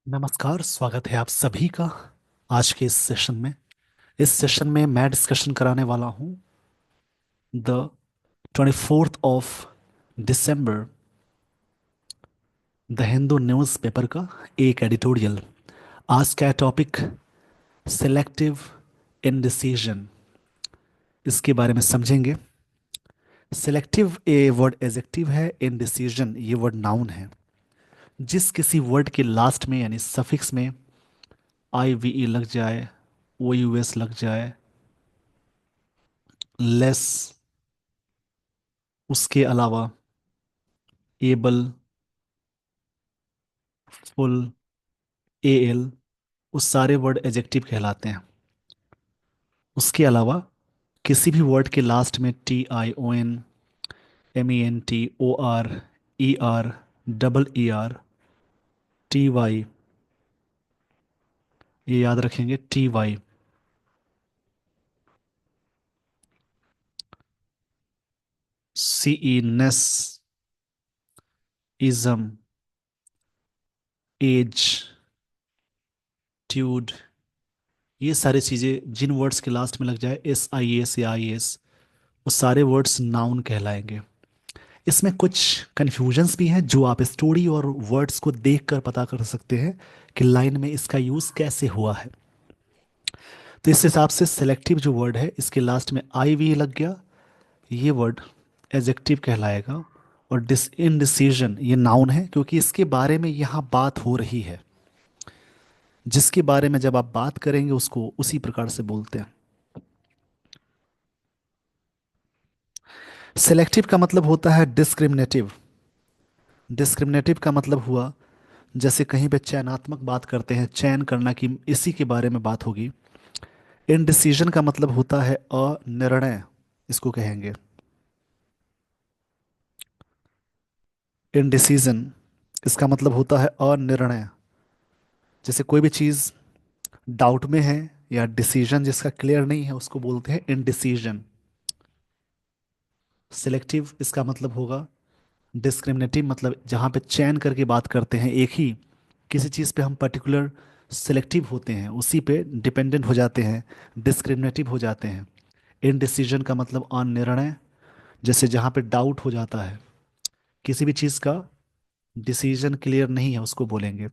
नमस्कार, स्वागत है आप सभी का आज के इस सेशन में मैं डिस्कशन कराने वाला हूँ the 24th of December the Hindu newspaper का एक एडिटोरियल। आज का टॉपिक सेलेक्टिव इंडिसीजन, इसके बारे में समझेंगे। सेलेक्टिव ए वर्ड एजेक्टिव है, इंडिसीजन ये वर्ड नाउन है। जिस किसी वर्ड के लास्ट में यानी सफिक्स में आई वी ई लग जाए, ओ यू एस लग जाए, लेस, उसके अलावा एबल, फुल, ए एल, वो सारे वर्ड एजेक्टिव कहलाते हैं। उसके अलावा किसी भी वर्ड के लास्ट में T I O N, M E N T, O R, E R, double E R, T Y, ये याद रखेंगे, T Y, C E, ness, ism, age, tude, ये सारी चीज़ें जिन वर्ड्स के लास्ट में लग जाए एस आई एस या आई एस, वो सारे वर्ड्स नाउन कहलाएंगे। इसमें कुछ कन्फ्यूजन्स भी हैं जो आप स्टोरी और वर्ड्स को देखकर पता कर सकते हैं कि लाइन में इसका यूज़ कैसे हुआ है। तो इस हिसाब से सेलेक्टिव जो वर्ड है इसके लास्ट में आई वी लग गया, ये वर्ड एजेक्टिव कहलाएगा। और डिस इनडिसीजन ये नाउन है क्योंकि इसके बारे में यहाँ बात हो रही है। जिसके बारे में जब आप बात करेंगे उसको उसी प्रकार से बोलते हैं। सेलेक्टिव का मतलब होता है डिस्क्रिमिनेटिव। डिस्क्रिमिनेटिव का मतलब हुआ जैसे कहीं पे चयनात्मक बात करते हैं, चयन करना की इसी के बारे में बात होगी। इनडिसीजन का मतलब होता है अनिर्णय, इसको कहेंगे इनडिसीजन। इसका मतलब होता है अनिर्णय। जैसे कोई भी चीज़ डाउट में है या डिसीजन जिसका क्लियर नहीं है उसको बोलते हैं इनडिसीजन। सिलेक्टिव इसका मतलब होगा डिस्क्रिमिनेटिव, मतलब जहाँ पे चयन करके बात करते हैं, एक ही किसी चीज़ पे हम पर्टिकुलर सिलेक्टिव होते हैं, उसी पे डिपेंडेंट हो जाते हैं, डिस्क्रिमिनेटिव हो जाते हैं। इनडिसीजन का मतलब अनिर्णय, जैसे जहाँ पे डाउट हो जाता है, किसी भी चीज़ का डिसीजन क्लियर नहीं है उसको बोलेंगे।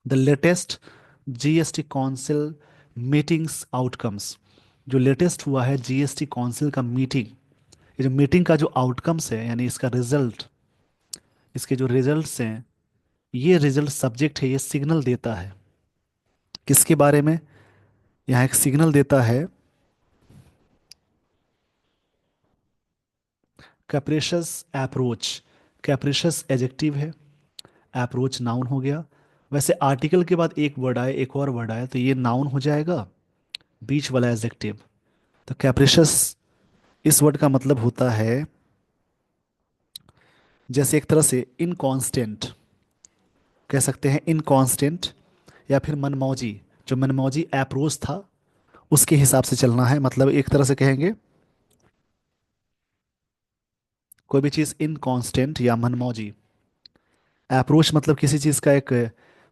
The latest GST council meetings outcomes, जो लेटेस्ट हुआ है जीएसटी काउंसिल का मीटिंग, ये जो मीटिंग का जो आउटकम्स है यानी इसका रिजल्ट, इसके जो रिजल्ट्स हैं, ये रिजल्ट सब्जेक्ट है, ये सिग्नल देता है किसके बारे में। यहाँ एक सिग्नल देता है कैप्रिशियस अप्रोच। कैप्रिशियस एजेक्टिव है, अप्रोच नाउन हो गया। वैसे आर्टिकल के बाद एक वर्ड आए, एक और वर्ड आए तो ये नाउन हो जाएगा, बीच वाला एजेक्टिव। तो कैप्रिशियस इस वर्ड का मतलब होता है जैसे एक तरह से इनकांस्टेंट कह सकते हैं, इनकांस्टेंट, या फिर मनमौजी। जो मनमौजी अप्रोच था उसके हिसाब से चलना है, मतलब एक तरह से कहेंगे कोई भी चीज़ इनकांस्टेंट या मनमौजी। अप्रोच मतलब किसी चीज़ का एक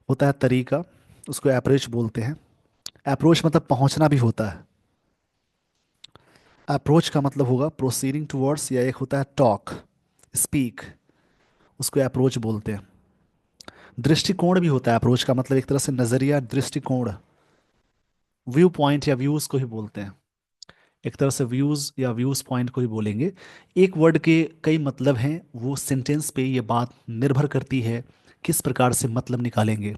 होता है तरीका, उसको अप्रोच बोलते हैं। अप्रोच मतलब पहुंचना भी होता है। अप्रोच का मतलब होगा प्रोसीडिंग टुवर्ड्स, या एक होता है टॉक, स्पीक, उसको अप्रोच बोलते हैं। दृष्टिकोण भी होता है अप्रोच का मतलब एक तरह से नजरिया, दृष्टिकोण, व्यू पॉइंट या व्यूज को ही बोलते हैं। एक तरह से व्यूज या व्यूज पॉइंट को ही बोलेंगे। एक वर्ड के कई मतलब हैं, वो सेंटेंस पे ये बात निर्भर करती है किस प्रकार से मतलब निकालेंगे।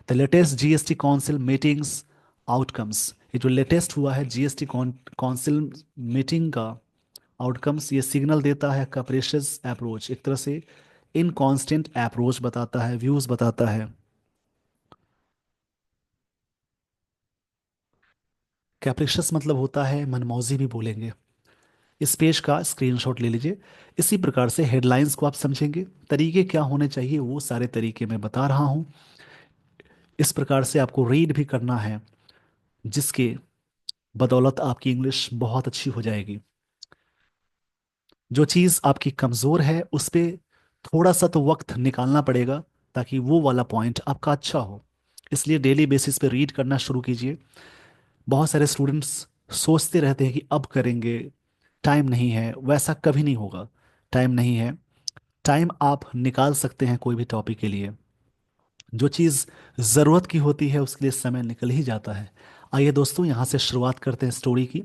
The latest GST council meetings outcomes, ये जो लेटेस्ट हुआ है जीएसटी काउंसिल मीटिंग का आउटकम्स, ये सिग्नल देता है कैप्रिशियस अप्रोच, एक तरह से इनकांस्टेंट अप्रोच बताता है, व्यूज बताता है। कैप्रिशियस मतलब होता है मनमौजी भी बोलेंगे। इस पेज का स्क्रीनशॉट ले लीजिए। इसी प्रकार से हेडलाइंस को आप समझेंगे, तरीके क्या होने चाहिए वो सारे तरीके मैं बता रहा हूँ। इस प्रकार से आपको रीड भी करना है, जिसके बदौलत आपकी इंग्लिश बहुत अच्छी हो जाएगी। जो चीज़ आपकी कमज़ोर है उस पे थोड़ा सा तो वक्त निकालना पड़ेगा, ताकि वो वाला पॉइंट आपका अच्छा हो। इसलिए डेली बेसिस पे रीड करना शुरू कीजिए। बहुत सारे स्टूडेंट्स सोचते रहते हैं कि अब करेंगे, टाइम नहीं है। वैसा कभी नहीं होगा। टाइम नहीं है। टाइम आप निकाल सकते हैं कोई भी टॉपिक के लिए। जो चीज़ ज़रूरत की होती है उसके लिए समय निकल ही जाता है। आइए दोस्तों, यहाँ से शुरुआत करते हैं स्टोरी की।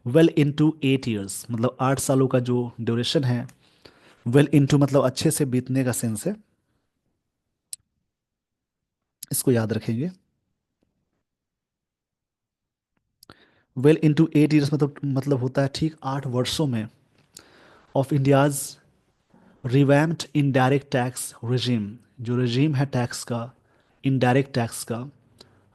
वेल इनटू 8 ईयर्स, मतलब 8 सालों का जो ड्यूरेशन है। वेल इनटू मतलब अच्छे से बीतने का सेंस है, इसको याद रखेंगे। वेल इनटू 8 ईयर्स मतलब होता है ठीक 8 वर्षों में of India's revamped indirect tax regime. जो रिजीम है टैक्स का, इनडायरेक्ट टैक्स का,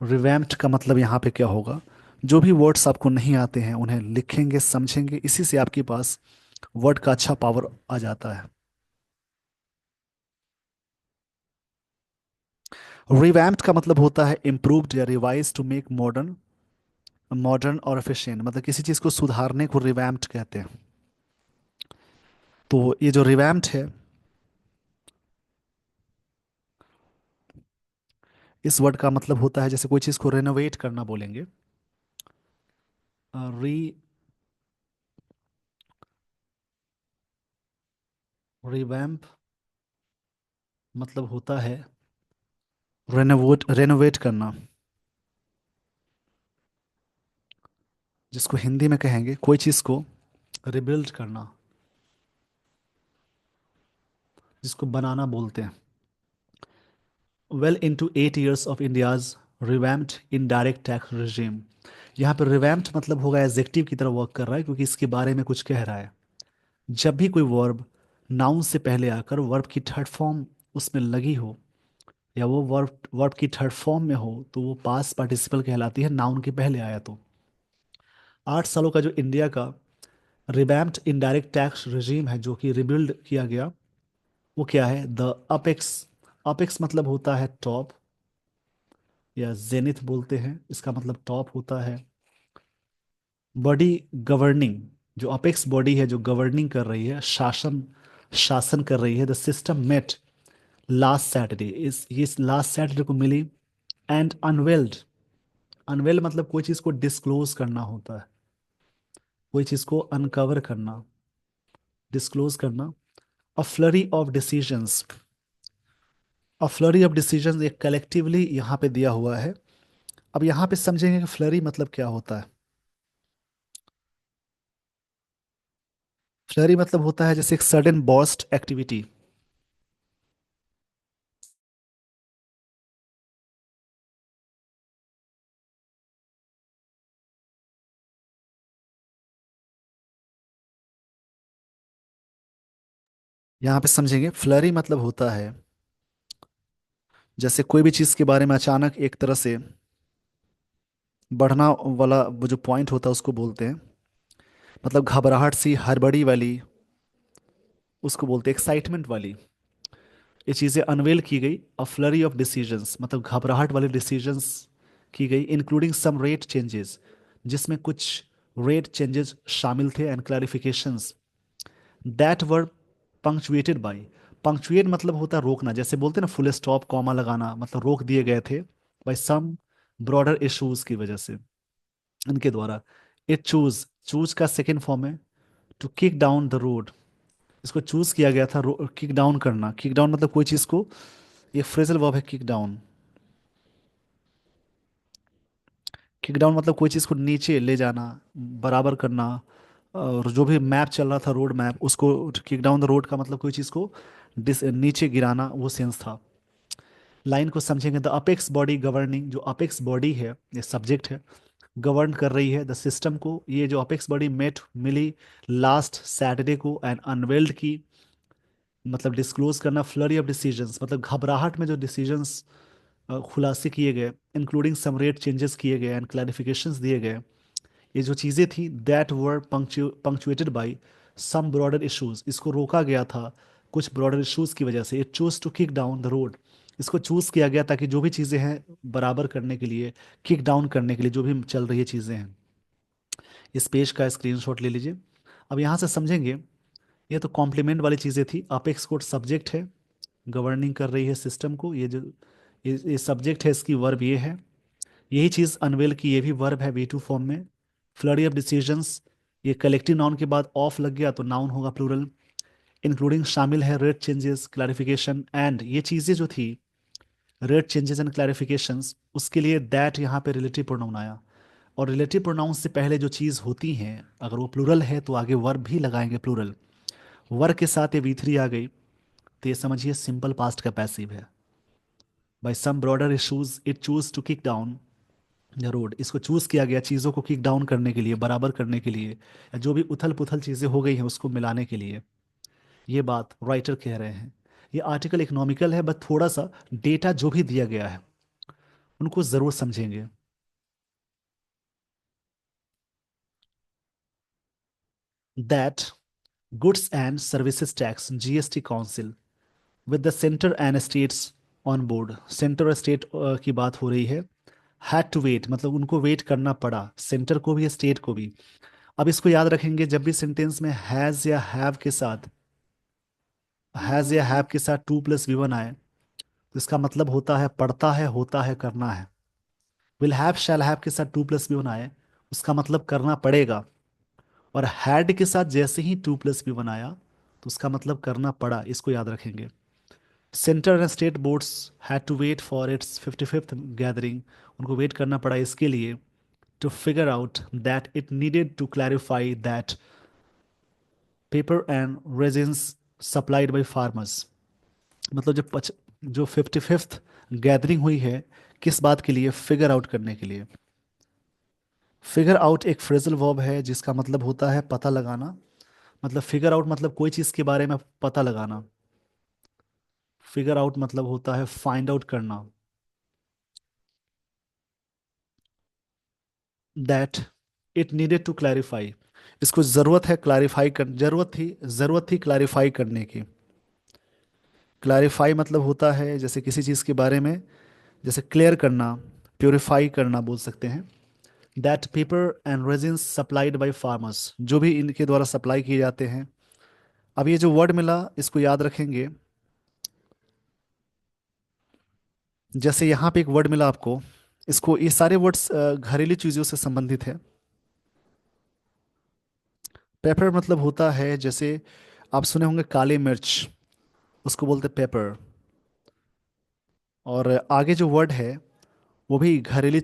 रिवैम्प्ड का मतलब यहाँ पे क्या होगा। जो भी वर्ड्स आपको नहीं आते हैं उन्हें लिखेंगे, समझेंगे, इसी से आपके पास वर्ड का अच्छा पावर आ जाता है। रिवैम्प्ड का मतलब होता है इम्प्रूव्ड या revise to make modern, modern और एफिशिएंट, मतलब किसी चीज़ को सुधारने को रिवैम्प्ड कहते हैं। तो ये जो रिवैम्प्ड है, इस वर्ड का मतलब होता है जैसे कोई चीज़ को रेनोवेट करना बोलेंगे। री रिवैम्प मतलब होता है रेनोवेट करना, जिसको हिंदी में कहेंगे कोई चीज़ को रिबिल्ड करना, जिसको बनाना बोलते हैं। Well into 8 years of India's revamped indirect tax regime. यहाँ पर रिवैम्प्ड मतलब होगा एडजेक्टिव की तरह वर्क कर रहा है, क्योंकि इसके बारे में कुछ कह रहा है। जब भी कोई वर्ब नाउन से पहले आकर वर्ब की थर्ड फॉर्म उसमें लगी हो, या वो वर्ब वर्ब की थर्ड फॉर्म में हो, तो वो पास्ट पार्टिसिपल कहलाती है, नाउन के पहले आया तो। 8 सालों का जो इंडिया का रिवैम्प्ड इनडायरेक्ट टैक्स रिजीम है, जो कि रिबिल्ड किया गया, वो क्या है, द अपेक्स। अपेक्स मतलब होता है टॉप, या जेनिथ बोलते हैं, इसका मतलब टॉप होता है। बॉडी गवर्निंग, जो अपेक्स बॉडी है जो गवर्निंग कर रही है, शासन शासन कर रही है। The system met last Saturday, इस लास्ट सैटरडे को मिली। एंड अनवेल्ड, अनवेल मतलब कोई चीज को डिस्क्लोज करना होता है, कोई चीज को अनकवर करना, डिस्क्लोज करना। A flurry of decisions, a flurry of decisions एक कलेक्टिवली यहाँ पे दिया हुआ है। अब यहाँ पे समझेंगे कि फ्लरी मतलब क्या होता है। फ्लरी मतलब होता है जैसे एक सडन बर्स्ट एक्टिविटी। यहाँ पे समझेंगे फ्लरी मतलब होता है जैसे कोई भी चीज के बारे में अचानक एक तरह से बढ़ना वाला वो जो पॉइंट होता है उसको बोलते हैं, मतलब घबराहट सी हड़बड़ी वाली, उसको बोलते हैं एक्साइटमेंट वाली। ये चीज़ें अनवेल की गई। अ फ्लरी ऑफ डिसीजंस मतलब घबराहट वाले डिसीजंस की गई, इंक्लूडिंग सम रेट चेंजेस, जिसमें कुछ रेट चेंजेस शामिल थे, and clarifications that were punctuated by. Punctuate मतलब होता है रोकना, जैसे बोलते हैं ना फुल स्टॉप कॉमा लगाना, मतलब रोक दिए गए थे बाय सम ब्रॉडर इश्यूज की वजह से, इनके द्वारा। इट चूज, चूज का सेकेंड फॉर्म है to kick down the road. इसको चूज किया गया था किक डाउन करना। किक डाउन मतलब कोई चीज को, ये फ्रेजल वर्ब है किक डाउन। किक डाउन मतलब कोई चीज को नीचे ले जाना, बराबर करना। और जो भी मैप चल रहा था, रोड मैप, उसको किक डाउन द रोड का मतलब कोई चीज को नीचे गिराना, वो सेंस था। लाइन को समझेंगे। द अपेक्स बॉडी गवर्निंग, जो अपेक्स बॉडी है ये सब्जेक्ट है, गवर्न कर रही है द सिस्टम को। ये जो अपेक्स बॉडी मेट मिली लास्ट सैटरडे को, एंड अनवेल्ड की मतलब डिस्क्लोज करना। फ्लरी ऑफ डिसीजंस मतलब घबराहट में जो डिसीजंस खुलासे किए गए, इंक्लूडिंग सम रेट चेंजेस किए गए एंड क्लैरिफिकेशंस दिए गए। ये जो चीज़ें थी that were punctuated by some broader issues, इसको रोका गया था कुछ ब्रॉडर इश्यूज की वजह से। It chose to kick down the road, इसको चूज किया गया ताकि जो भी चीज़ें हैं बराबर करने के लिए, किक डाउन करने के लिए, जो भी चल रही है चीज़ें हैं। इस पेज का स्क्रीनशॉट ले लीजिए। अब यहाँ से समझेंगे, ये तो कॉम्प्लीमेंट वाली चीज़ें थी। अपेक्स कोड सब्जेक्ट है, गवर्निंग कर रही है सिस्टम को। ये जो ये सब्जेक्ट है, इसकी वर्ब ये है। यही चीज़ अनवेल की ये भी वर्ब है वी टू फॉर्म में। फ्लडी ऑफ डिसीजंस, ये कलेक्टिव नाउन के बाद ऑफ लग गया तो नाउन होगा प्लूरल। इंक्लूडिंग शामिल है रेट चेंजेस, क्लैरिफिकेशन एंड, ये चीज़ें जो थी रेट चेंजेस एंड क्लैरिफिकेशंस, उसके लिए दैट यहाँ पे रिलेटिव प्रोनाउन आया। और रिलेटिव प्रोनाउन से पहले जो चीज़ होती हैं अगर वो प्लूरल है तो आगे वर्ब भी लगाएंगे प्लूरल। वर्ब के साथ ये वी थ्री आ गई तो ये समझिए सिंपल पास्ट का पैसिव है। By some broader issues it chose to kick down the road, इसको चूज किया गया चीज़ों को किक डाउन करने के लिए, बराबर करने के लिए, या जो भी उथल पुथल चीज़ें हो गई हैं उसको मिलाने के लिए। ये बात राइटर कह रहे हैं। ये आर्टिकल इकोनॉमिकल है, बट थोड़ा सा डेटा जो भी दिया गया है उनको ज़रूर समझेंगे। That goods and services tax GST council with the centre and states on board, centre और स्टेट की बात हो रही है। हैड टू वेट मतलब उनको वेट करना पड़ा, सेंटर को भी स्टेट को भी। अब इसको याद रखेंगे, जब भी सेंटेंस में हैज़ या हैव के साथ, हैज़ या हैव के साथ टू प्लस वी वन आए तो इसका मतलब होता है पढ़ता है, होता है, करना है। विल हैव शैल हैव के साथ टू प्लस वी वन आए उसका मतलब करना पड़ेगा। और हैड के साथ जैसे ही टू प्लस वी वन आया तो उसका मतलब करना पड़ा, इसको याद रखेंगे। Centre and state boards had to wait for its 55th gathering, उनको वेट करना पड़ा इसके लिए to figure out that it needed to clarify that paper and resins supplied by farmers. मतलब जो 55th गैदरिंग हुई है किस बात के लिए, फिगर आउट करने के लिए। फिगर आउट एक फ्रेजल वर्ब है जिसका मतलब होता है पता लगाना। मतलब फिगर आउट मतलब कोई चीज़ के बारे में पता लगाना। फिगर आउट मतलब होता है फाइंड आउट करना। That it needed to clarify, इसको ज़रूरत है क्लैरिफाई कर, ज़रूरत थी क्लैरिफाई करने की। क्लैरिफाई मतलब होता है जैसे किसी चीज़ के बारे में, जैसे क्लियर करना, प्योरीफाई करना बोल सकते हैं। That paper and resins supplied by farmers, जो भी इनके द्वारा सप्लाई किए जाते हैं। अब ये जो वर्ड मिला इसको याद रखेंगे। जैसे यहाँ पे एक वर्ड मिला आपको, इसको, ये सारे वर्ड्स घरेलू चीज़ों से संबंधित है। पेपर मतलब होता है जैसे आप सुने होंगे काली मिर्च, उसको बोलते पेपर। और आगे जो वर्ड है वो भी घरेलू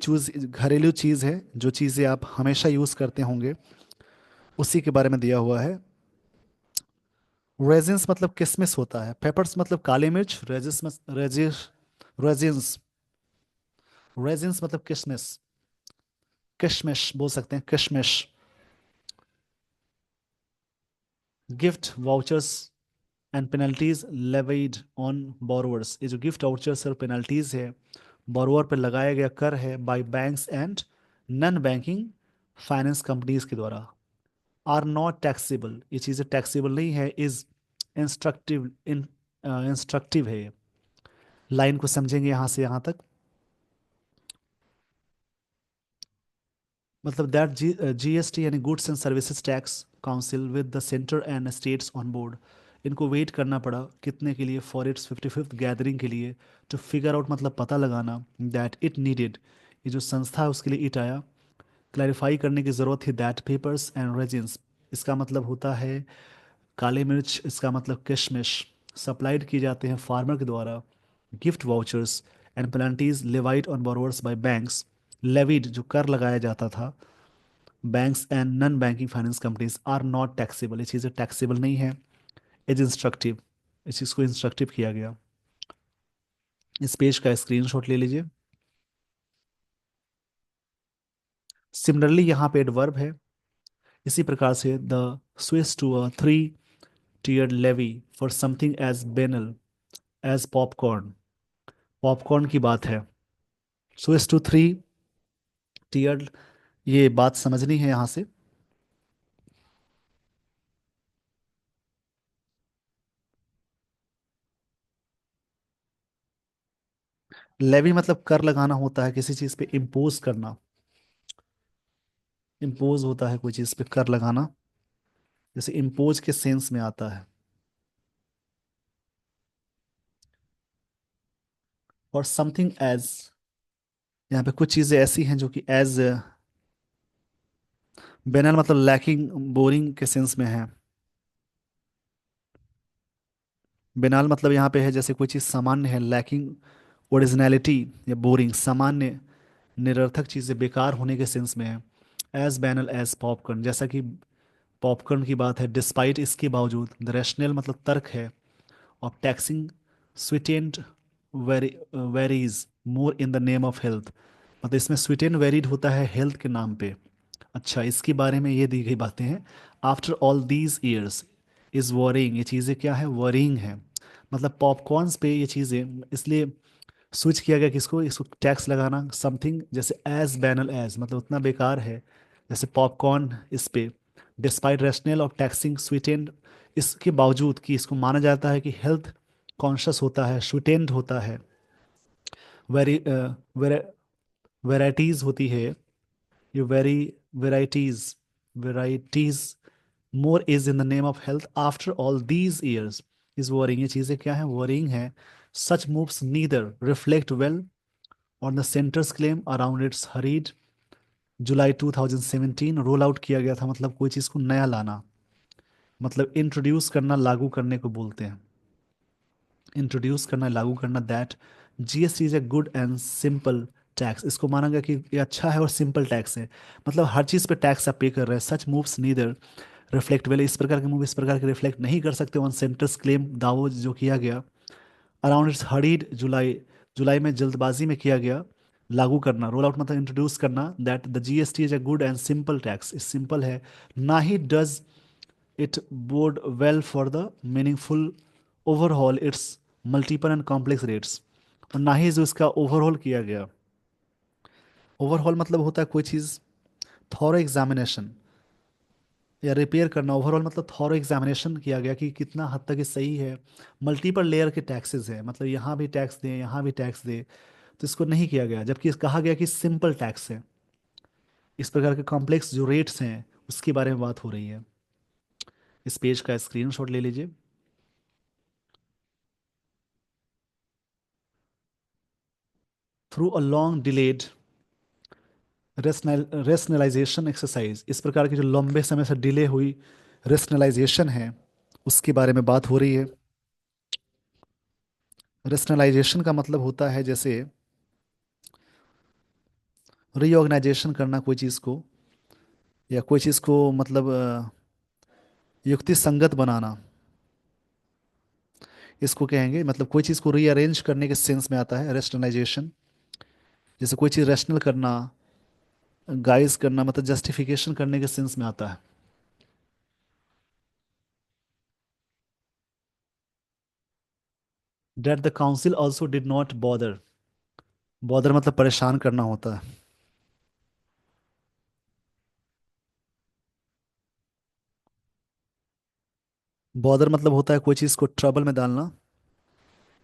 चीज़ है, जो चीज़ें आप हमेशा यूज़ करते होंगे उसी के बारे में दिया हुआ है। रेजिन्स मतलब किसमिस होता है, पेपर्स मतलब काली मिर्च, रेजिन्स रेजिन्स मतलब किशमिश, किशमिश बोल सकते हैं, किशमिश। Gift vouchers and penalties levied on borrowers, ये जो गिफ्ट वाउचर्स और पेनल्टीज है बोरोवर पर लगाया गया कर है bye banks and non banking finance companies के द्वारा। आर नॉट टैक्सेबल, ये चीज़ें टैक्सेबल नहीं है। इज इंस्ट्रक्टिव है। लाइन को समझेंगे यहाँ से यहाँ तक। मतलब दैट जीएसटी यानी goods and services tax council with the centre and states on board, इनको वेट करना पड़ा कितने के लिए, फॉर इट्स 55th गैदरिंग के लिए। टू फिगर आउट मतलब पता लगाना। दैट इट नीडेड, ये जो संस्था है उसके लिए इट आया। क्लैरिफाई करने की ज़रूरत थी दैट पेपर्स एंड रेजिन्स, इसका मतलब होता है काली मिर्च, इसका मतलब किशमिश सप्लाइड किए जाते हैं फार्मर के द्वारा। Gift vouchers and penalties levied on borrowers by banks, levied जो कर लगाया जाता था, banks and non banking finance companies are not taxable, ये चीज़ें टैक्सेबल नहीं है। इज इंस्ट्रक्टिव, इस चीज़ को इंस्ट्रक्टिव किया गया। इस पेज का स्क्रीनशॉट ले लीजिए। सिमिलरली यहाँ पे एडवर्ब है। इसी प्रकार से the switch to a three tier levy for something as banal as popcorn, popcorn की बात है। स्विच टू थ्री टीयर, ये बात समझनी है यहाँ से। लेवी मतलब कर लगाना होता है, किसी चीज़ पे इम्पोज करना। इम्पोज होता है कोई चीज़ पे कर लगाना, जैसे इम्पोज के सेंस में आता है। और समथिंग एज, यहाँ पे कुछ चीज़ें ऐसी हैं जो कि एज बेनल मतलब लैकिंग, बोरिंग के सेंस में है। बेनाल मतलब यहाँ पे है जैसे कोई चीज़ सामान्य है, लैकिंग ओरिजिनलिटी या बोरिंग, सामान्य निरर्थक चीज़ें बेकार होने के सेंस में है। एज बैनल एज पॉपकॉर्न, जैसा कि पॉपकॉर्न की बात है, डिस्पाइट इसके बावजूद। द रैशनल मतलब तर्क है, of taxing sweetened varies more in the name of health, मतलब इसमें स्वीटेंड वेरीड होता है हेल्थ के नाम पे। अच्छा, इसके बारे में ये दी गई बातें हैं। After all these years is warring, ये चीज़ें क्या है, वॉरिंग है। मतलब पॉपकॉर्न्स पे ये चीज़ें इसलिए स्विच किया गया, किसको, इसको टैक्स लगाना। समथिंग जैसे एज बैनल एज मतलब उतना बेकार है जैसे पॉपकॉर्न, इस पे despite rationale of taxing sweetened, इसके बावजूद कि इसको माना जाता है कि हेल्थ कॉन्शियस होता है, स्वीटेंड होता है, वेरी वेराइटीज होती है, ये very varieties varieties more is in the name of health after all these years is warring, ये चीज़ें क्या है, वॉरिंग है। Such moves neither reflect well on the centre's claim around its hurried. जुलाई 2017 roll out किया गया था, मतलब कोई चीज़ को नया लाना, मतलब इंट्रोड्यूस करना, लागू करने को बोलते हैं। इंट्रोड्यूस करना, लागू करना, that GST is a good and simple tax, इसको माना गया कि ये अच्छा है और सिंपल टैक्स है, मतलब हर चीज़ पे टैक्स आप पे कर रहे हैं। सच मूव्स नीदर रिफ्लेक्ट वेल, इस प्रकार के मूव इस प्रकार के रिफ्लेक्ट नहीं कर सकते ऑन सेंटर्स क्लेम, दावो जो किया गया अराउंड इट्स हरीड, जुलाई, जुलाई में जल्दबाजी में किया गया, लागू करना, रोल आउट मतलब इंट्रोड्यूस करना, that the GST is a good and simple tax, इस सिंपल है, ना ही does it bode well for the meaningful overall its multiple and complex rates, और ना ही जो इसका ओवरऑल किया गया। ओवरऑल मतलब होता है कोई चीज़ थॉरो एग्जामिनेशन या रिपेयर करना, ओवरऑल मतलब थॉरो एग्जामिनेशन किया गया कि कितना हद तक ये सही है। मल्टीपल लेयर के टैक्सेस है, मतलब यहाँ भी टैक्स दें, यहाँ भी टैक्स दे, तो इसको नहीं किया गया, जबकि कहा गया कि सिंपल टैक्स है। इस प्रकार के कॉम्प्लेक्स जो रेट्स हैं उसके बारे में बात हो रही है। इस पेज का स्क्रीनशॉट ले लीजिए। Through a long delayed rationalisation exercise, इस प्रकार की जो लंबे समय से डिले हुई रेशनलाइजेशन है उसके बारे में बात हो रही है। रेशनलाइजेशन का मतलब होता है जैसे रीऑर्गेनाइजेशन करना कोई चीज़ को, या कोई चीज़ को मतलब युक्ति संगत बनाना, इसको कहेंगे। मतलब कोई चीज़ को रीअरेंज करने के सेंस में आता है रेशनलाइजेशन। जैसे कोई चीज़ रैशनल करना, गाइस करना, मतलब जस्टिफिकेशन करने के सेंस में आता है। That the council also did not bother, bother मतलब परेशान करना होता है। बॉदर मतलब होता है कोई चीज़ को ट्रबल में डालना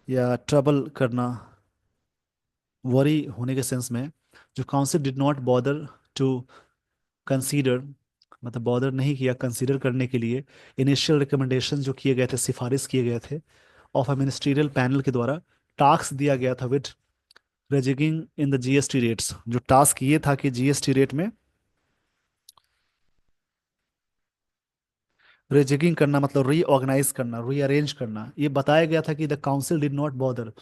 या ट्रबल करना, वरी होने के सेंस में। जो council did not bother to consider, मतलब बॉदर नहीं किया कंसीडर करने के लिए इनिशियल रिकमेंडेशन जो किए गए थे, सिफारिश किए गए थे ऑफ अ मिनिस्ट्रियल पैनल के द्वारा, टास्क दिया गया था with rejigging in the GST rates, जो टास्क ये था कि जीएसटी रेट में रेजिगिंग करना, मतलब रीऑर्गेनाइज करना, रीअरेंज करना। ये बताया गया था कि the council did not bother,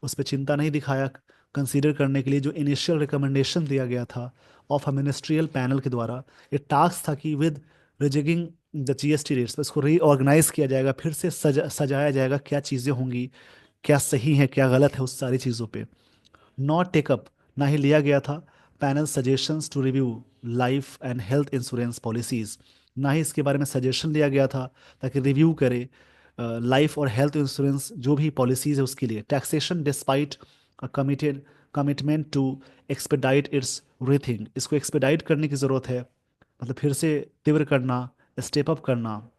उस पर चिंता नहीं दिखाया कंसीडर करने के लिए जो इनिशियल रिकमेंडेशन दिया गया था ऑफ अ मिनिस्ट्रियल पैनल के द्वारा। ये टास्क था कि विद रिजिगिंग द जीएसटी रेट्स, इसको रीऑर्गेनाइज किया जाएगा, फिर से सजाया जाएगा, क्या चीज़ें होंगी, क्या सही है क्या गलत है, उस सारी चीज़ों पे। नॉट टेकअप, ना ही लिया गया था panel suggestions to review life and health insurance policies, ना ही इसके बारे में सजेशन लिया गया था ताकि रिव्यू करे लाइफ और हेल्थ इंश्योरेंस जो भी पॉलिसीज है उसके लिए। Taxation despite committed commitment to expedite its rethink, इसको एक्सपेडाइट करने की ज़रूरत है, मतलब फिर से तीव्र करना, स्टेप अप करना,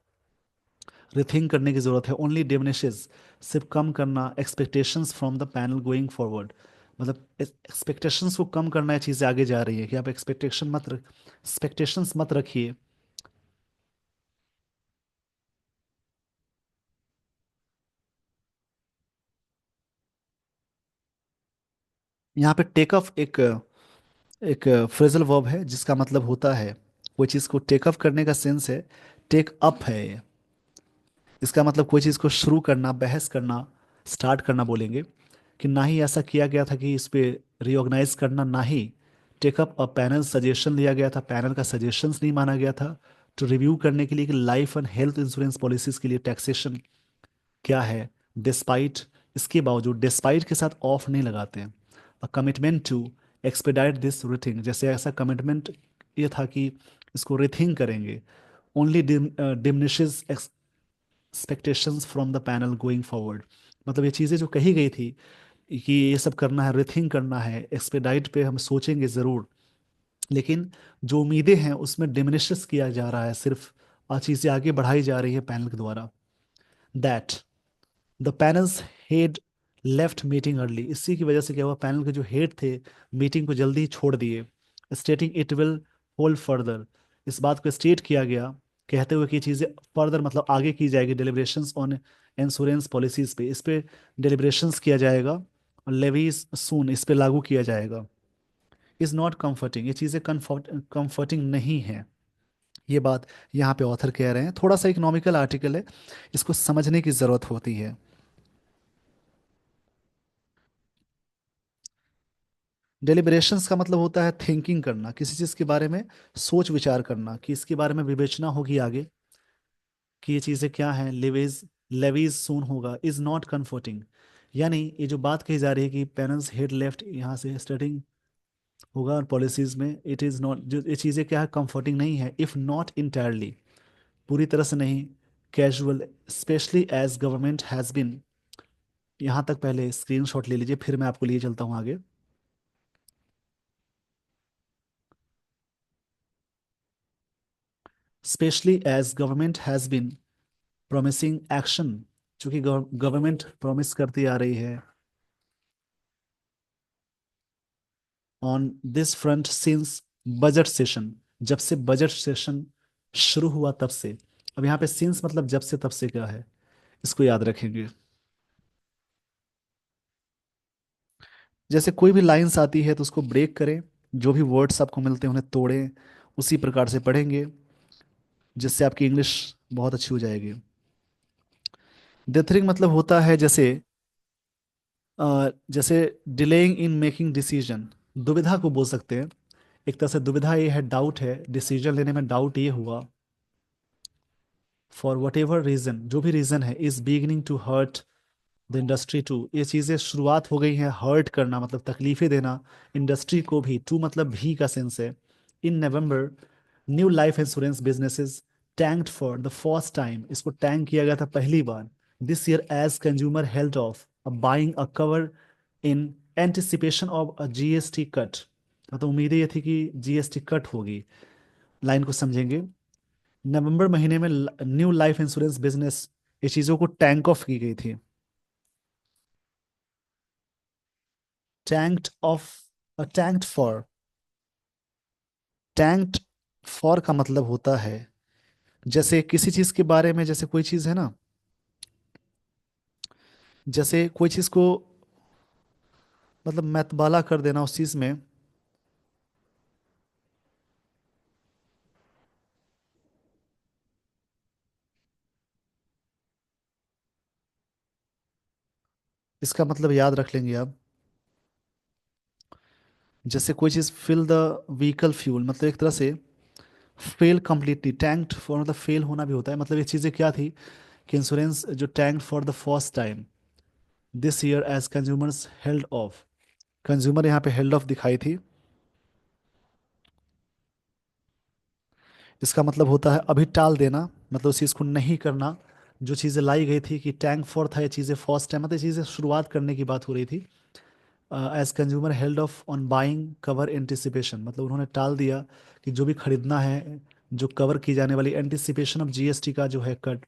रिथिंक करने की ज़रूरत है। ओनली डिमिनिशेस, सिर्फ कम करना expectations from the panel going forward, मतलब एक्सपेक्टेशंस को कम करना है, चीज़ें आगे जा रही है कि आप एक्सपेक्टेशंस मत रखिए। यहाँ पे टेक ऑफ एक एक फ्रेजल वर्ब है जिसका मतलब होता है, कोई चीज़ को टेक ऑफ करने का सेंस है टेक अप है ये। इसका मतलब कोई चीज़ को शुरू करना, बहस करना, स्टार्ट करना बोलेंगे। कि ना ही ऐसा किया गया था कि इस पे रिऑर्गेनाइज करना, ना ही टेकअप अ पैनल सजेशन लिया गया था, पैनल का सजेशंस नहीं माना गया था तो रिव्यू करने के लिए कि life and health insurance policies के लिए टैक्सेशन क्या है। डिस्पाइट, इसके बावजूद, डिस्पाइट के साथ ऑफ नहीं लगाते हैं। A commitment to expedite this rethink, जैसे ऐसा कमिटमेंट ये था कि इसको रिथिंग करेंगे। Only diminishes expectations from the panel going forward, मतलब ये चीज़ें जो कही गई थी कि ये सब करना है, रिथिंक करना है, एक्सपेडाइट पे हम सोचेंगे ज़रूर, लेकिन जो उम्मीदें हैं उसमें डिमिनिशेस किया जा रहा है, सिर्फ चीज़ें आगे बढ़ाई जा रही है पैनल के द्वारा। That the panels head left meeting early, इसी की वजह से क्या हुआ, पैनल के जो हेड थे मीटिंग को जल्दी ही छोड़ दिए। स्टेटिंग इट विल होल्ड फर्दर, इस बात को स्टेट किया गया कहते हुए कि ये चीज़ें फर्दर मतलब आगे की जाएगी, डिलिब्रेशंस ऑन इंश्योरेंस पॉलिसीज पे, इस पे डिलिब्रेशंस किया जाएगा और लेवीज सून इस पे लागू किया जाएगा। इज़ नॉट कंफर्टिंग, ये चीज़ें कंफर्टिंग नहीं है। ये बात यहाँ पे ऑथर कह रहे हैं, थोड़ा सा इकोनॉमिकल आर्टिकल है, इसको समझने की ज़रूरत होती है। डेलिब्रेशंस का मतलब होता है थिंकिंग करना, किसी चीज़ के बारे में सोच विचार करना, कि इसके बारे में विवेचना होगी आगे कि ये चीज़ें क्या हैं। लेवीज, लेवीज सून होगा, इज नॉट कंफर्टिंग, यानी ये जो बात कही जा रही है कि पेरेंट्स हेड लेफ्ट यहाँ से स्टार्टिंग होगा और पॉलिसीज में इट इज़ नॉट, जो ये चीज़ें क्या है, कंफर्टिंग नहीं है, इफ़ नॉट इंटायरली, पूरी तरह से नहीं, casual, especially as government has been, यहाँ तक पहले स्क्रीनशॉट ले लीजिए फिर मैं आपको लिए चलता हूँ आगे। Especially as government has been promising action, चूंकि गवर्नमेंट प्रॉमिस करती आ रही है on this front since budget session, जब से बजट सेशन शुरू हुआ तब से। अब यहाँ पे सिंस मतलब जब से तब से क्या है, इसको याद रखेंगे। जैसे कोई भी लाइंस आती है तो उसको ब्रेक करें, जो भी वर्ड्स आपको मिलते हैं उन्हें तोड़ें, उसी प्रकार से पढ़ेंगे जिससे आपकी इंग्लिश बहुत अच्छी हो जाएगी। डेथरिंग मतलब होता है जैसे जैसे डिलेइंग इन मेकिंग डिसीजन, दुविधा को बोल सकते हैं। एक तरह से दुविधा ये है, डाउट है, डिसीजन लेने में डाउट ये हुआ, फॉर वट एवर रीजन, जो भी रीजन है, is beginning to hurt the industry too, ये चीज़ें शुरुआत हो गई हैं हर्ट करना, मतलब तकलीफें देना इंडस्ट्री को भी, टू मतलब भी का सेंस है। In November new life insurance businesses tanked for the first time, इसको टैंक किया गया था पहली बार this year as consumers held off buying a cover in anticipation of a GST cut. तो उम्मीदें ये थी कि जीएसटी कट होगी। लाइन को समझेंगे, नवंबर महीने में न्यू लाइफ इंश्योरेंस बिजनेस, ये चीज़ों को टैंक ऑफ की गई थी। Tanked of, tanked for, tanked for का मतलब होता है जैसे किसी चीज के बारे में, जैसे कोई चीज है ना, जैसे कोई चीज को मतलब मैतबाला कर देना उस चीज में। इसका मतलब याद रख लेंगे आप, जैसे कोई चीज फिल द व्हीकल फ्यूल, मतलब एक तरह से फेल कंप्लीटली, टैंक्ड फॉर मतलब फेल होना भी होता है, मतलब ये चीजें क्या थी कि इंश्योरेंस जो tanked for the first time this year as consumers held off, consumer यहाँ पे हेल्ड ऑफ दिखाई थी। इसका मतलब होता है अभी टाल देना, मतलब उस चीज़ को नहीं करना, जो चीज़ें लाई गई थी कि टैंक फॉर था, ये चीज़ें फर्स्ट टाइम, मतलब ये चीज़ें शुरुआत करने की बात हो रही थी। As consumer held off on buying cover anticipation, मतलब उन्होंने टाल दिया कि जो भी खरीदना है, जो कवर की जाने वाली एंटिसिपेशन ऑफ जीएसटी का जो है कट,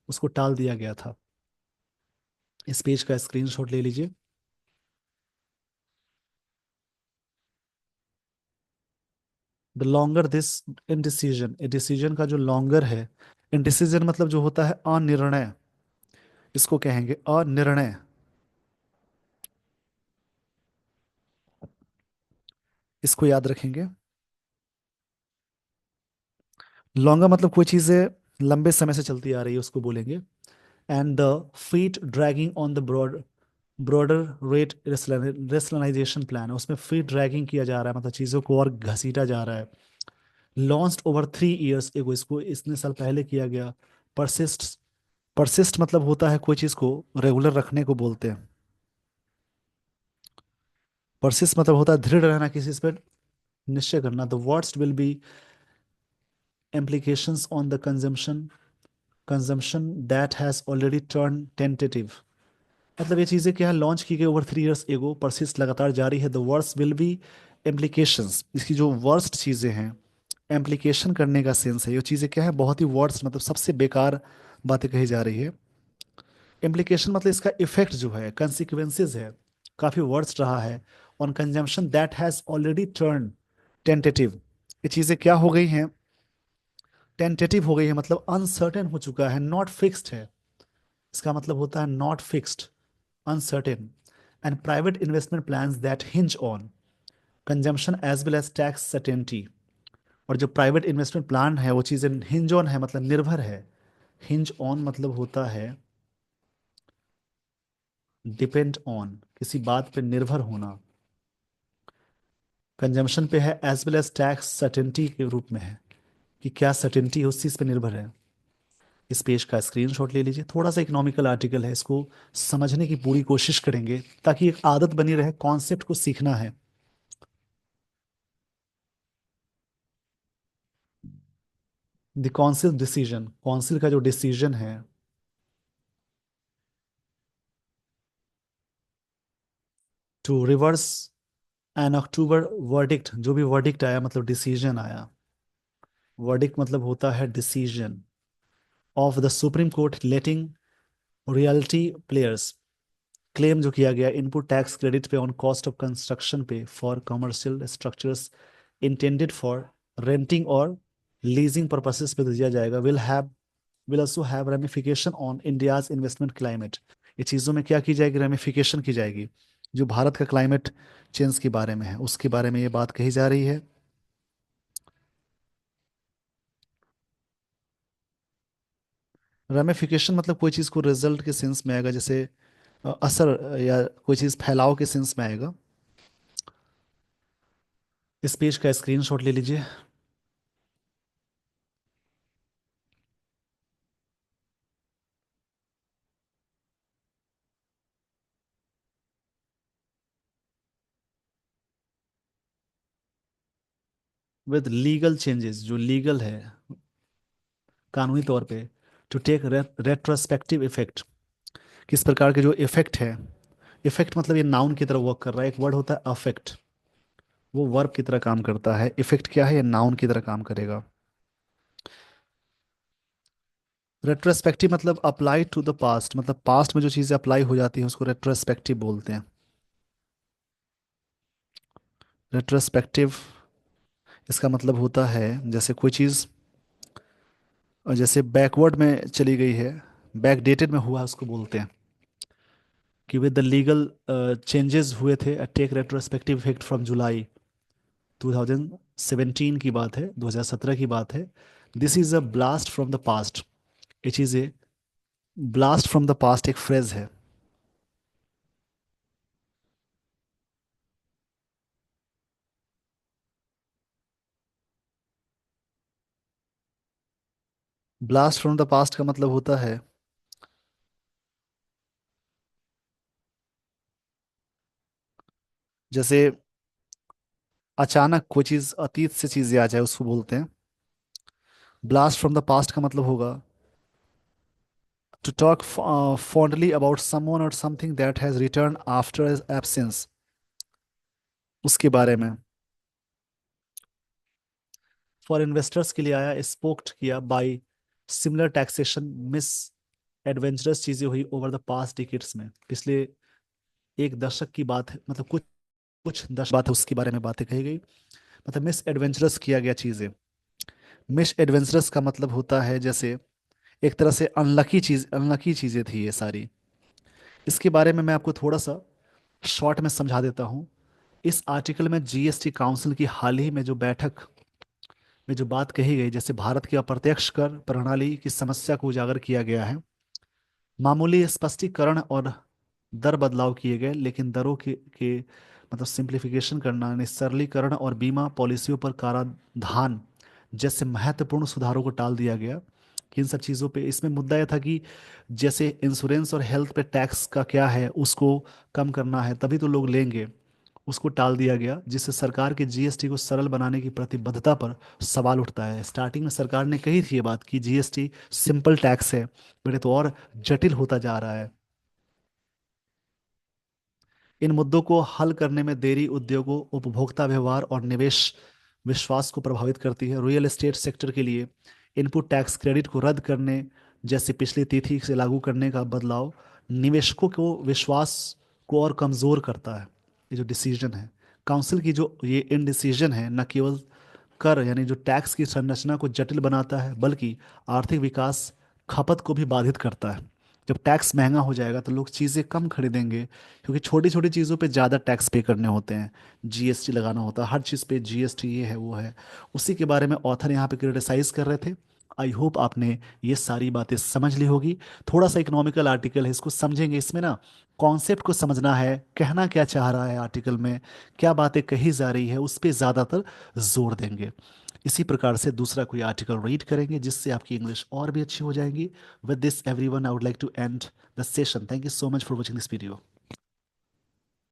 उसको टाल दिया गया था। इस पेज का स्क्रीनशॉट ले लीजिए। The longer this indecision, decision का जो लॉन्गर है, इंडिसीजन मतलब जो होता है अनिर्णय, इसको कहेंगे अनिर्णय। इसको याद रखेंगे। लॉन्गा मतलब कोई चीज़ें लंबे समय से चलती आ रही है उसको बोलेंगे। And the feet dragging on the broader rate rationalisation plan, उसमें फीट ड्रैगिंग किया जा रहा है, मतलब चीज़ों को और घसीटा जा रहा है। लॉन्च्ड ओवर 3 इयर्स एगो, इसको इतने साल पहले किया गया। परसिस्ट, परसिस्ट मतलब होता है कोई चीज़ को रेगुलर रखने को बोलते हैं। परसिस्ट मतलब होता है दृढ़ रहना, किसी चीज़ पर निश्चय करना। The worst will be implications on the consumption that has already turned tentative। मतलब ये चीज़ें क्या है, लॉन्च की गई ओवर 3 इयर्स एगो, परसिस्ट लगातार जारी है। The worst will be implications, इसकी जो वर्स्ट चीज़ें हैं, एम्प्लीकेशन करने का सेंस है, ये चीज़ें क्या है बहुत ही वर्स्ट, मतलब सबसे बेकार बातें कही जा रही है। इम्प्लीकेशन मतलब इसका इफेक्ट जो है, कंसिक्वेंसेज है, काफ़ी वर्स्ट रहा है। On consumption that has already turn tentative, ये चीज़ें क्या हो गई हैं, टेंटेटिव हो गई है, मतलब अनसर्टेन हो चुका है, नॉट फिक्स्ड है। इसका मतलब होता है not fixed, uncertain. And private investment plans that hinge on consumption as well as tax certainty. और जो प्राइवेट इन्वेस्टमेंट प्लान है वो चीज़ें हिंज ऑन है, मतलब निर्भर है। हिंज ऑन मतलब होता है डिपेंड ऑन, किसी बात पे निर्भर होना। कंजम्पशन पे है as well as tax certainty के रूप में है, कि क्या सर्टेनिटी है उस चीज़ पे निर्भर है। इस पेज का स्क्रीनशॉट ले लीजिए, थोड़ा सा इकोनॉमिकल आर्टिकल है, इसको समझने की पूरी कोशिश करेंगे ताकि एक आदत बनी रहे, कॉन्सेप्ट को सीखना है। द काउंसिल डिसीजन, काउंसिल का जो डिसीजन है to reverse an October verdict, जो भी वर्डिक्ट आया मतलब डिसीजन आया। वर्डिक्ट मतलब होता है decision of the supreme court letting realty players, claim जो किया गया इनपुट टैक्स क्रेडिट पे ऑन कॉस्ट ऑफ कंस्ट्रक्शन पे for commercial structures intended for renting और लीजिंग पर्पसेस पे दिया जाएगा, will also have ramification on India's investment climate. ये चीज़ों में क्या की जाएगी, रेमिफिकेशन की जाएगी, जो भारत का क्लाइमेट चेंज के बारे में है उसके बारे में ये बात कही जा रही है। रेमिफिकेशन मतलब कोई चीज़ को रिजल्ट के सेंस में आएगा, जैसे असर, या कोई चीज़ फैलाव के सेंस में आएगा। इस पेज का स्क्रीनशॉट ले लीजिए। विद लीगल चेंजेस, जो लीगल है कानूनी तौर पे, टू टेक रेट्रोस्पेक्टिव इफेक्ट, किस प्रकार के जो इफेक्ट है। इफेक्ट मतलब ये नाउन की तरह वर्क कर रहा है, एक वर्ड होता है अफेक्ट, वो वर्ब की तरह काम करता है। इफेक्ट क्या है, ये नाउन की तरह काम करेगा। रेट्रोस्पेक्टिव मतलब अप्लाई टू द पास्ट, मतलब पास्ट में जो चीज़ें अप्लाई हो जाती हैं उसको रेट्रोस्पेक्टिव बोलते हैं। रेट्रोस्पेक्टिव इसका मतलब होता है जैसे कोई चीज़ जैसे बैकवर्ड में चली गई है, बैकडेटेड में हुआ उसको बोलते हैं। कि विद द लीगल चेंजेस हुए थे, take retrospective effect from July 2017 की बात है, 2017 की बात है। This is a blast from the past, ये चीज़ें ब्लास्ट फ्रॉम द पास्ट एक फ्रेज है। ब्लास्ट फ्रॉम द पास्ट का मतलब होता है जैसे अचानक कोई चीज़ अतीत से चीज़ें आ जाए उसको बोलते हैं। ब्लास्ट फ्रॉम द पास्ट का मतलब होगा to talk fondly about someone और something that has returned after absence, उसके बारे में। फॉर इन्वेस्टर्स के लिए आया, स्पोक्ट किया by similar taxation misadventurous चीज़ें हुई ओवर द पास्ट डिकेट्स में, पिछले एक दशक की बात है, मतलब कुछ कुछ दशक बात है उसके बारे में बातें कही गई। मतलब मिस एडवेंचरस किया गया चीज़ें। मिस एडवेंचरस का मतलब होता है जैसे एक तरह से अनलकी चीज़ें थी ये सारी। इसके बारे में मैं आपको थोड़ा सा शॉर्ट में समझा देता हूँ। इस आर्टिकल में जीएसटी काउंसिल की हाल ही में जो बैठक में जो बात कही गई, जैसे भारत की अप्रत्यक्ष कर प्रणाली की समस्या को उजागर किया गया है। मामूली स्पष्टीकरण और दर बदलाव किए गए, लेकिन दरों के मतलब सिंप्लीफिकेशन करना, यानी सरलीकरण और बीमा पॉलिसियों पर कराधान जैसे महत्वपूर्ण सुधारों को टाल दिया गया। इन सब चीज़ों पे इसमें मुद्दा यह था कि जैसे इंश्योरेंस और हेल्थ पे टैक्स का क्या है, उसको कम करना है तभी तो लोग लेंगे, उसको टाल दिया गया, जिससे सरकार के जीएसटी को सरल बनाने की प्रतिबद्धता पर सवाल उठता है। स्टार्टिंग में सरकार ने कही थी ये बात कि जीएसटी सिंपल टैक्स है, मेरे तो और जटिल होता जा रहा है। इन मुद्दों को हल करने में देरी उद्योगों, उपभोक्ता व्यवहार और निवेश विश्वास को प्रभावित करती है। रियल एस्टेट सेक्टर के लिए इनपुट टैक्स क्रेडिट को रद्द करने जैसे पिछली तिथि से लागू करने का बदलाव निवेशकों को विश्वास को और कमजोर करता है। ये जो डिसीजन है काउंसिल की, जो ये इन डिसीजन है, न केवल कर यानी जो टैक्स की संरचना को जटिल बनाता है, बल्कि आर्थिक विकास, खपत को भी बाधित करता है। जब टैक्स महंगा हो जाएगा तो लोग चीज़ें कम खरीदेंगे, क्योंकि छोटी छोटी चीज़ों पे ज़्यादा टैक्स पे करने होते हैं, जीएसटी लगाना होता है हर चीज़ पे, जीएसटी ये है वो है। उसी के बारे में ऑथर यहाँ पे क्रिटिसाइज कर रहे थे। आई होप आपने ये सारी बातें समझ ली होगी। थोड़ा सा इकोनॉमिकल आर्टिकल है, इसको समझेंगे, इसमें ना कॉन्सेप्ट को समझना है, कहना क्या चाह रहा है आर्टिकल में, क्या बातें कही जा रही है, उस पर ज़्यादातर जोर देंगे। इसी प्रकार से दूसरा कोई आर्टिकल रीड करेंगे जिससे आपकी इंग्लिश और भी अच्छी हो जाएगी। With this everyone, I would like to end the session. Thank you so much for watching this video.